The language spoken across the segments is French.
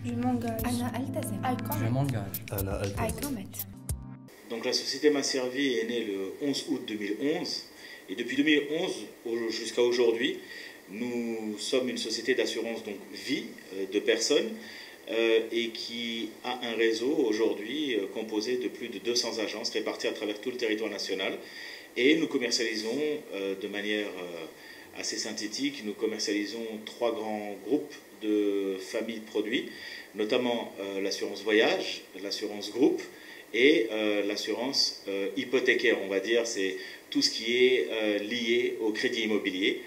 Je m'engage. Je m'engage. I commit. Donc la société m'a servi est née le 11 août 2011 et depuis 2011 jusqu'à aujourd'hui, nous sommes une société d'assurance donc vie de personnes et qui a un réseau aujourd'hui composé de plus de 200 agences réparties à travers tout le territoire national et nous commercialisons de manière assez synthétique, nous commercialisons 3 grands groupes de familles de produits, notamment l'assurance voyage, l'assurance groupe et l'assurance hypothécaire, on va dire, c'est tout ce qui est lié au crédit immobilier.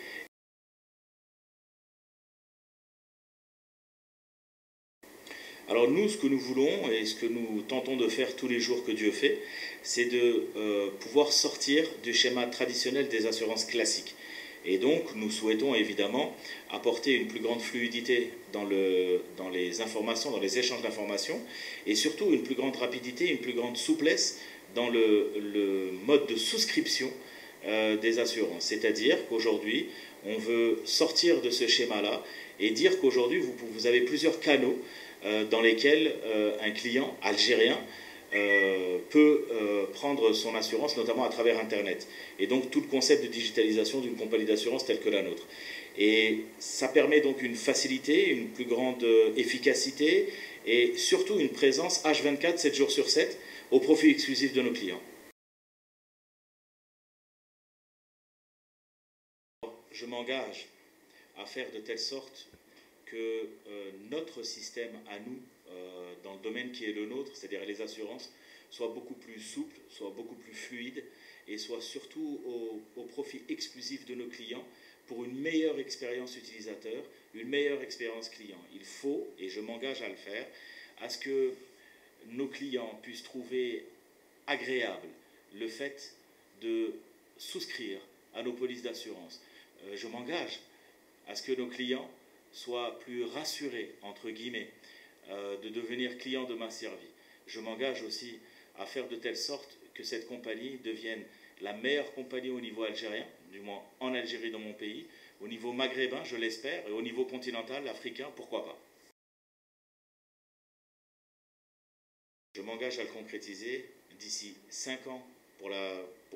Alors nous, ce que nous voulons et ce que nous tentons de faire tous les jours que Dieu fait, c'est de pouvoir sortir du schéma traditionnel des assurances classiques. Et donc, nous souhaitons évidemment apporter une plus grande fluidité dans les informations, dans les échanges d'informations, et surtout une plus grande rapidité, une plus grande souplesse dans le mode de souscription des assurances. C'est-à-dire qu'aujourd'hui, on veut sortir de ce schéma-là et dire qu'aujourd'hui, vous avez plusieurs canaux dans lesquels un client algérien peut prendre son assurance, notamment à travers Internet. Et donc tout le concept de digitalisation d'une compagnie d'assurance telle que la nôtre. Et ça permet donc une facilité, une plus grande efficacité et surtout une présence H24, 7 jours sur 7, au profit exclusif de nos clients. Je m'engage à faire de telle sorte que notre système à nous, dans le domaine qui est le nôtre, c'est-à-dire les assurances, soit beaucoup plus souple, soit beaucoup plus fluide et soit surtout au profit exclusif de nos clients pour une meilleure expérience utilisateur, une meilleure expérience client. Il faut, et je m'engage à le faire, à ce que nos clients puissent trouver agréable le fait de souscrire à nos polices d'assurance. Je m'engage à ce que nos clients soient plus rassurés, entre guillemets, de devenir clients de ma servie. Je m'engage aussi à faire de telle sorte que cette compagnie devienne la meilleure compagnie au niveau algérien, du moins en Algérie, dans mon pays, au niveau maghrébin, je l'espère, et au niveau continental, africain, pourquoi pas. Je m'engage à le concrétiser d'ici 5 ans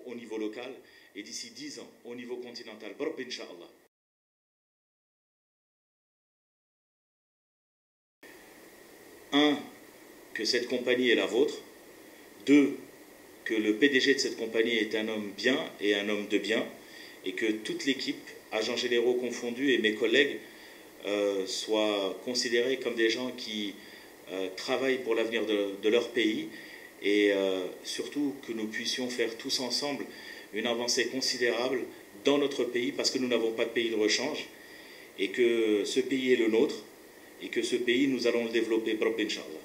au niveau local et d'ici 10 ans au niveau continental. Barb, Inch'Allah. 1, que cette compagnie est la vôtre. 2, que le PDG de cette compagnie est un homme bien et un homme de bien. Et que toute l'équipe, agents généraux confondus et mes collègues, soient considérés comme des gens qui travaillent pour l'avenir de leur pays. Et surtout que nous puissions faire tous ensemble une avancée considérable dans notre pays parce que nous n'avons pas de pays de rechange. Et que ce pays est le nôtre. Et que ce pays, nous allons le développer, Inch'Allah.